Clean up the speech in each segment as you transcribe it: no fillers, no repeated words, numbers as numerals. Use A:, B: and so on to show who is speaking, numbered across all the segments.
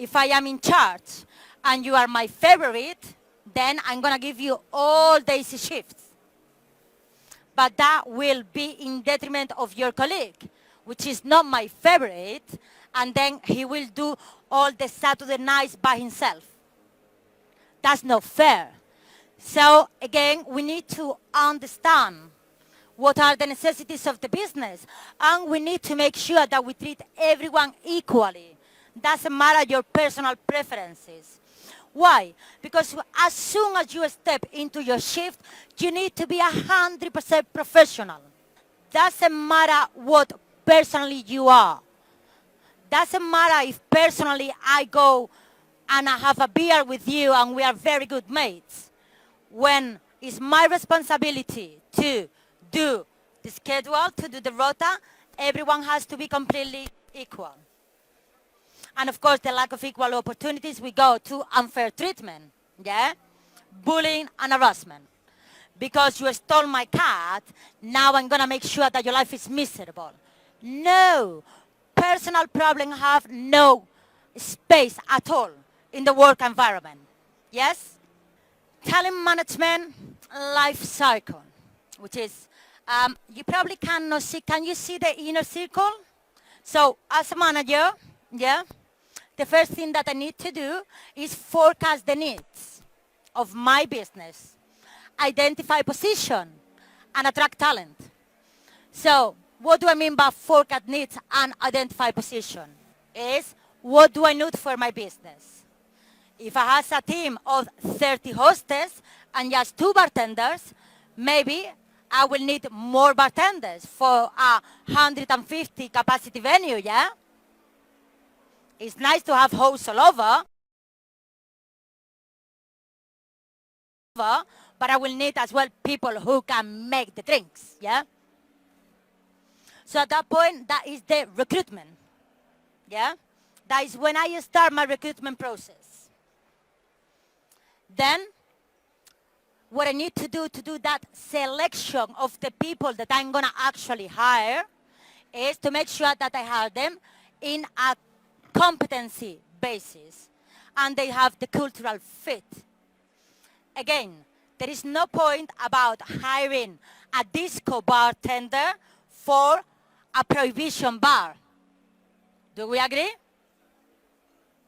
A: If I am in charge and you are my favorite, then I'm going to give you all days shifts. But that will be in detriment of your colleague, which is not my favorite, and then he will do all the Saturday nights by himself. That's not fair. So again, we need to understand what are the necessities of the business, and we need to make sure that we treat everyone equally. Doesn't matter your personal preferences. Why? Because as soon as you step into your shift, you need to be 100% professional. Doesn't matter what personally you are. Doesn't matter if personally I go and I have a beer with you and we are very good mates. When it's my responsibility to do the schedule, to do the rota, everyone has to be completely equal. And of course, the lack of equal opportunities, we go to unfair treatment, yeah? Bullying and harassment. Because you stole my cat, now I'm gonna make sure that your life is miserable. No, personal problems have no space at all in the work environment, yes? Talent management life cycle, which is, you probably cannot see, can you see the inner circle? So as a manager, yeah, the first thing that I need to do is forecast the needs of my business, identify position, and attract talent. So what do I mean by forecast needs and identify position? Is what do I need for my business? If I have a team of 30 hostess and just 2 bartenders, maybe I will need more bartenders for a 150 capacity venue, yeah? It's nice to have hosts all over, but I will need as well people who can make the drinks, yeah? So at that point, that is the recruitment, yeah? That is when I start my recruitment process. Then, what I need to do that selection of the people that I'm gonna actually hire is to make sure that I hire them in a competency basis and they have the cultural fit. Again, there is no point about hiring a disco bartender for a prohibition bar. Do we agree?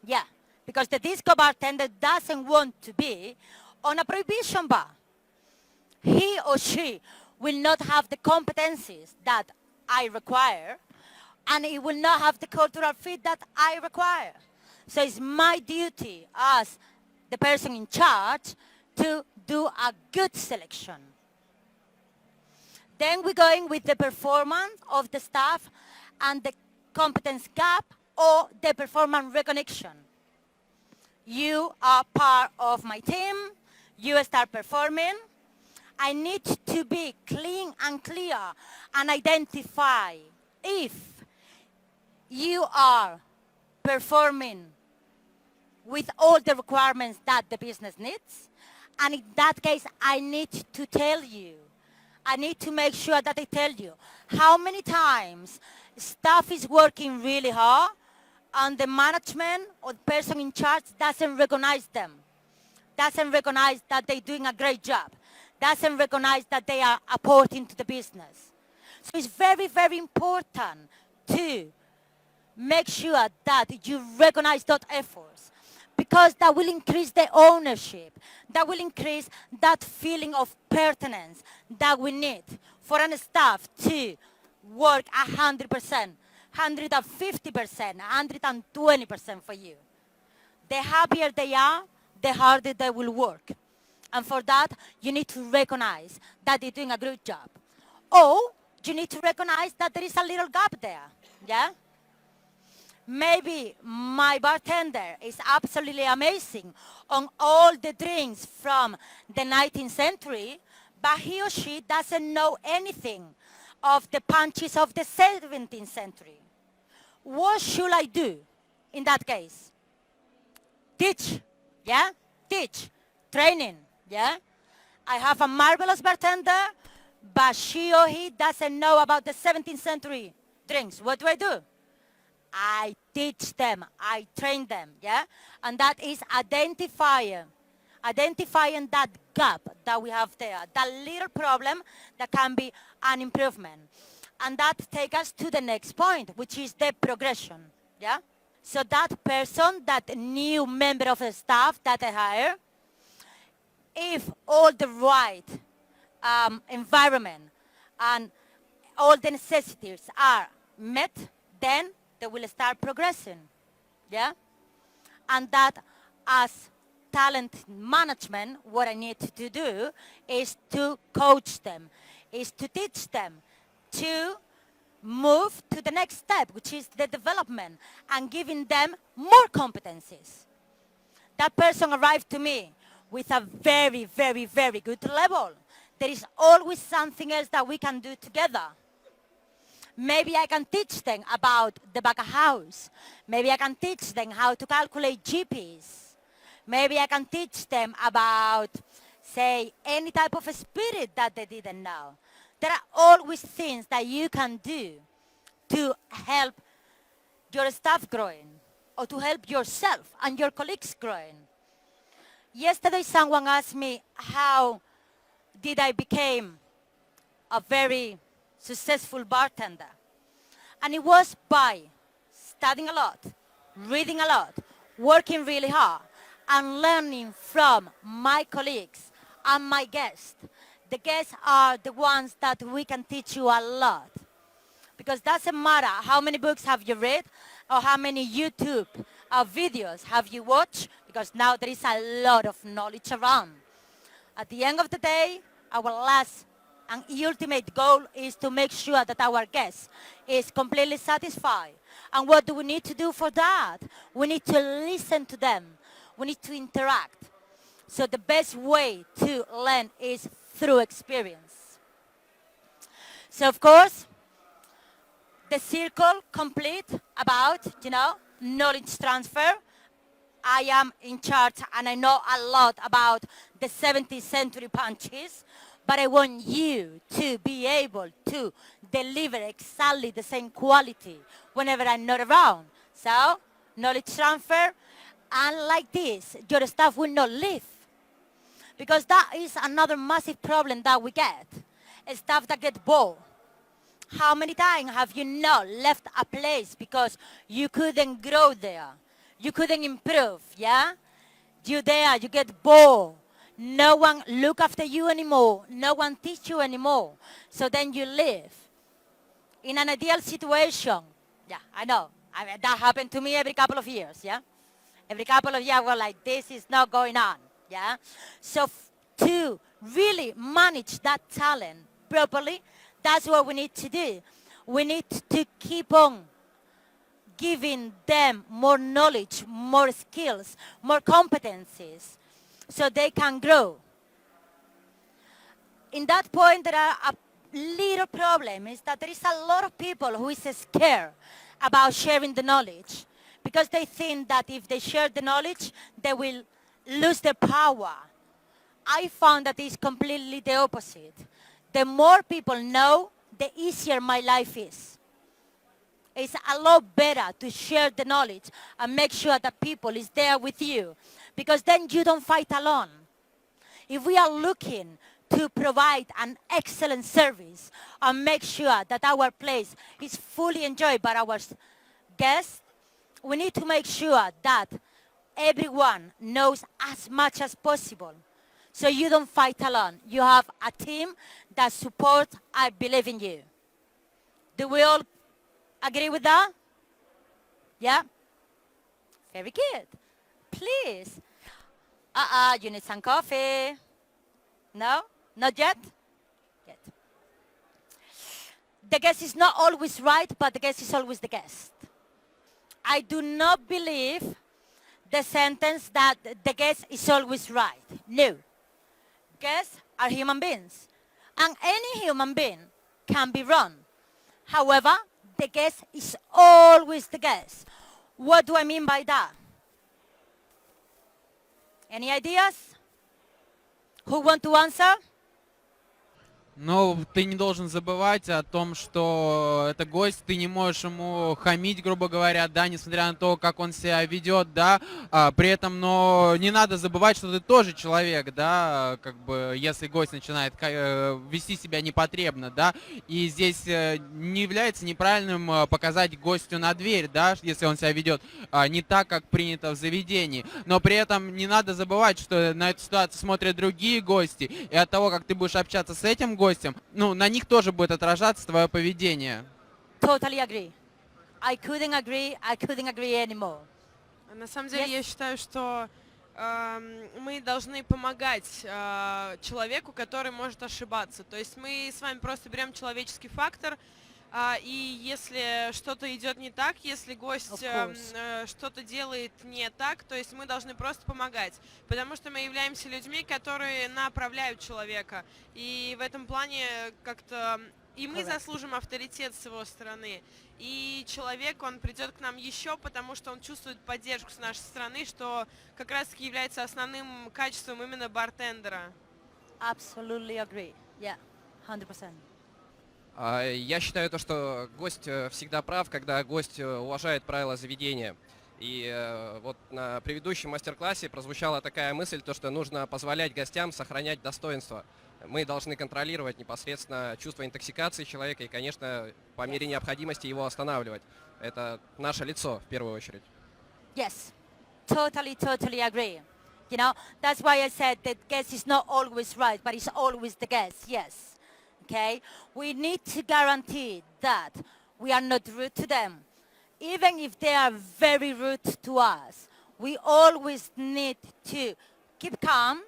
A: Yeah, because the disco bartender doesn't want to be on a prohibition bar. He or she will not have the competencies that I require, and it will not have the cultural fit that I require. So it's my duty as the person in charge to do a good selection. Then we're going with the performance of the staff and the competence gap or the performance recognition. You are part of my team, you start performing. I need to be clean and clear and identify if you are performing with all the requirements that the business needs. And in that case, I need to tell you, I need to make sure that I tell you how many times staff is working really hard and the management or the person in charge doesn't recognize them, doesn't recognize that they're doing a great job, doesn't recognize that they are apporting to the business. So it's very, very important to make sure that you recognize those efforts, because that will increase the ownership, that will increase that feeling of pertinence that we need for a staff to work 100%, 150%, 120% for you. The happier they are, the harder they will work. And for that, you need to recognize that they're doing a good job. Or you need to recognize that there is a little gap there, yeah? Maybe my bartender is absolutely amazing on all the drinks from the 19th century, but he or she doesn't know anything of the punches of the 17th century. What should I do in that case? Teach, yeah? Teach, training, yeah? I have a marvelous bartender, but she or he doesn't know about the 17th century drinks. What do I do? I teach them, I train them, yeah? And that is identifying that gap that we have there, that little problem that can be an improvement. And that takes us to the next point, which is the progression, yeah? So that person, that new member of the staff that I hire, if all the right environment and all the necessities are met, then they will start progressing, yeah? And that as talent management, what I need to do is to coach them, is to teach them to move to the next step, which is the development, and giving them more competencies. That person arrived to me with a very, very, very good level. There is always something else that we can do together. Maybe I can teach them about the back of house. Maybe I can teach them how to calculate GPs. Maybe I can teach them about, say, any type of spirit that they didn't know. There are always things that you can do to help your staff growing or to help yourself and your colleagues growing. Yesterday, someone asked me how did I become a very successful bartender. And it was by studying a lot, reading a lot, working really hard, and learning from my colleagues and my guests. The guests are the ones that we can teach you a lot. Because it doesn't matter how many books have you read or how many YouTube videos have you watched, because now there is a lot of knowledge around. At the end of the day, our last and ultimate goal is to make sure that our guest is completely satisfied. And what do we need to do for that? We need to listen to them. We need to interact. So the best way to learn is through experience. So of course, the circle complete about, knowledge transfer. I am in charge and I know a lot about the 17th century punches, but I want you to be able to deliver exactly the same quality whenever I'm not around. So, knowledge transfer, and like this, your staff will not leave. Because that is another massive problem that we get. Staff that get bored. How many times have you not left a place because you couldn't grow there? You couldn't improve, yeah? You there, you get bored. No one look after you anymore. No one teach you anymore. So then you leave. In an ideal situation, yeah, I know. That happened to me every couple of years, yeah? Every couple of years, we're like, this is not going on, yeah? So to really manage that talent properly, that's what we need to do. We need to keep on giving them more knowledge, more skills, more competencies, so they can grow. In that point, there are a little problem is that there is a lot of people who is scared about sharing the knowledge because they think that if they share the knowledge, they will lose their power. I found that it's completely the opposite. The more people know, the easier my life is. It's a lot better to share the knowledge and make sure that people is there with you, because then you don't fight alone. If we are looking to provide an excellent service and make sure that our place is fully enjoyed by our guests, we need to make sure that everyone knows as much as possible. So you don't fight alone. You have a team that supports, I believe in you. Do we all agree with that? Yeah? Very good. Please. You need some coffee. No? Not yet? Yet. The guest is not always right, but the guest is always the guest. I do not believe the sentence that the guest is always right. No. Guests are human beings. And any human being can be wrong. However, the guest is always the guest. What do I mean by that? Any ideas? Who want to answer?
B: Но ты не должен забывать о том, что это гость, ты не можешь ему хамить, грубо говоря, да, несмотря на то, как он себя ведет, да, при этом, но не надо забывать, что ты тоже человек, да, как бы, если гость начинает вести себя непотребно, да, и здесь не является неправильным показать гостю на дверь, да, если он себя ведет не так, как принято в заведении, но при этом не надо забывать, что на эту ситуацию смотрят другие гости, и от того, как ты будешь общаться с этим гостем, ну, на них тоже будет отражаться твое поведение.
A: Totally agree. I couldn't agree anymore.
C: На самом деле
A: Yes?
C: я считаю, что мы должны помогать человеку, который может ошибаться. То есть мы с вами просто берем человеческий фактор, и если что-то идет не так, если гость
A: Of course.
C: что-то делает не так, то есть мы должны просто помогать, потому что мы являемся людьми, которые направляют человека, и в этом плане как-то и мы
A: Correct.
C: заслужим авторитет с его стороны. И человек, он придет к нам еще, потому что он чувствует поддержку с нашей стороны, что как раз-таки является основным качеством именно бартендера.
A: Absolutely agree. Yeah, 100%.
D: Я считаю то, что гость всегда прав, когда гость уважает правила заведения. И вот на предыдущем мастер-классе прозвучала такая мысль, то, что нужно позволять гостям сохранять достоинство. Мы должны контролировать непосредственно чувство интоксикации человека и, конечно, по мере необходимости его останавливать. Это наше лицо в первую очередь.
A: Yes, totally agree. You know, that's why I said that guest is not always right, but it's always the guest, yes. Okay? We need to guarantee that we are not rude to them. Even if they are very rude to us, we always need to keep calm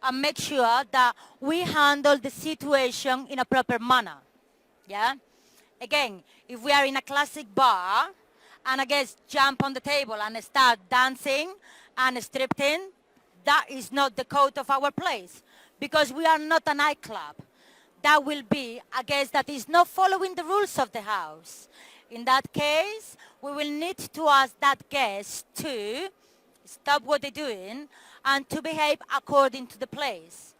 A: and make sure that we handle the situation in a proper manner. Yeah? Again, if we are in a classic bar and a guest jump on the table and start dancing and stripping, that is not the code of our place because we are not a nightclub. That will be a guest that is not following the rules of the house. In that case, we will need to ask that guest to stop what they're doing and to behave according to the place.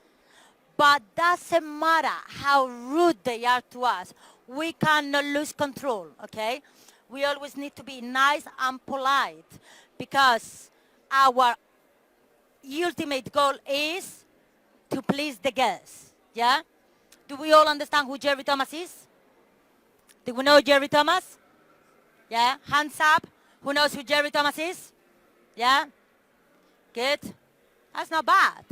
A: But doesn't matter how rude they are to us, we cannot lose control, okay? We always need to be nice and polite because our ultimate goal is to please the guests, yeah? Do we all understand who Jerry Thomas is? Do we know Jerry Thomas? Yeah, hands up. Who knows who Jerry Thomas is? Yeah? Good. That's not bad.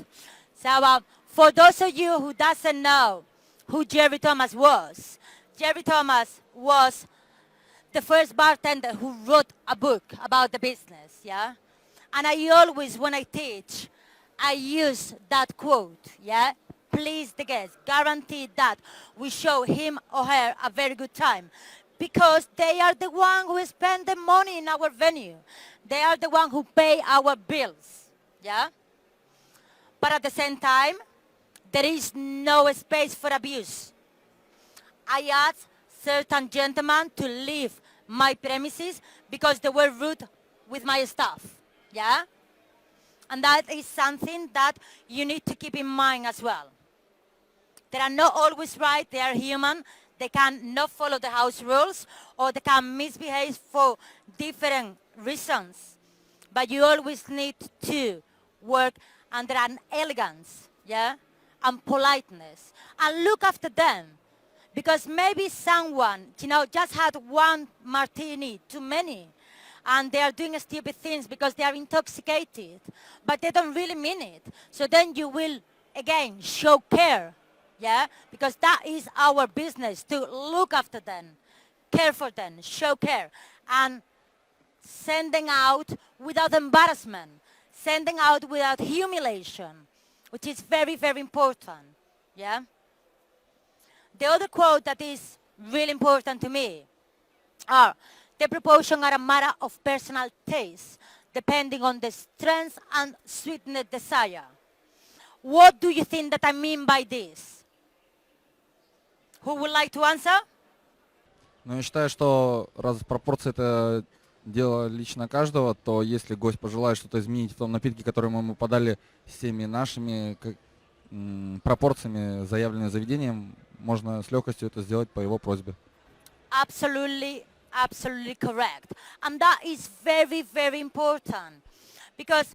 A: So for those of you who doesn't know who Jerry Thomas was the first bartender who wrote a book about the business, yeah? And I always, when I teach, I use that quote, yeah? Please the guest, guarantee that we show him or her a very good time because they are the one who spend the money in our venue. They are the one who pay our bills, yeah? But at the same time, there is no space for abuse. I asked certain gentlemen to leave my premises because they were rude with my staff, yeah? And that is something that you need to keep in mind as well. They are not always right, they are human, they can not follow the house rules or they can misbehave for different reasons. But you always need to work under an elegance, yeah, and politeness, and look after them. Because maybe someone, just had one martini too many, and they are doing stupid things because they are intoxicated, but they don't really mean it. So then you will, again, show care, yeah, because that is our business, to look after them, care for them, show care, and sending out without embarrassment, sending out without humiliation, which is very, very important, yeah? The other quote that is really important to me are, the proportion are a matter of personal taste, depending on the strength and sweetness desire. What do you think that I mean by this? Who would like to answer?
E: Ну, я считаю, что раз пропорции это дело лично каждого, то если гость пожелает что-то изменить в том напитке, который мы ему подали с теми нашими пропорциями, заявленными заведением, можно с легкостью это сделать по его просьбе.
A: Absolutely, absolutely correct. And that is very, very important because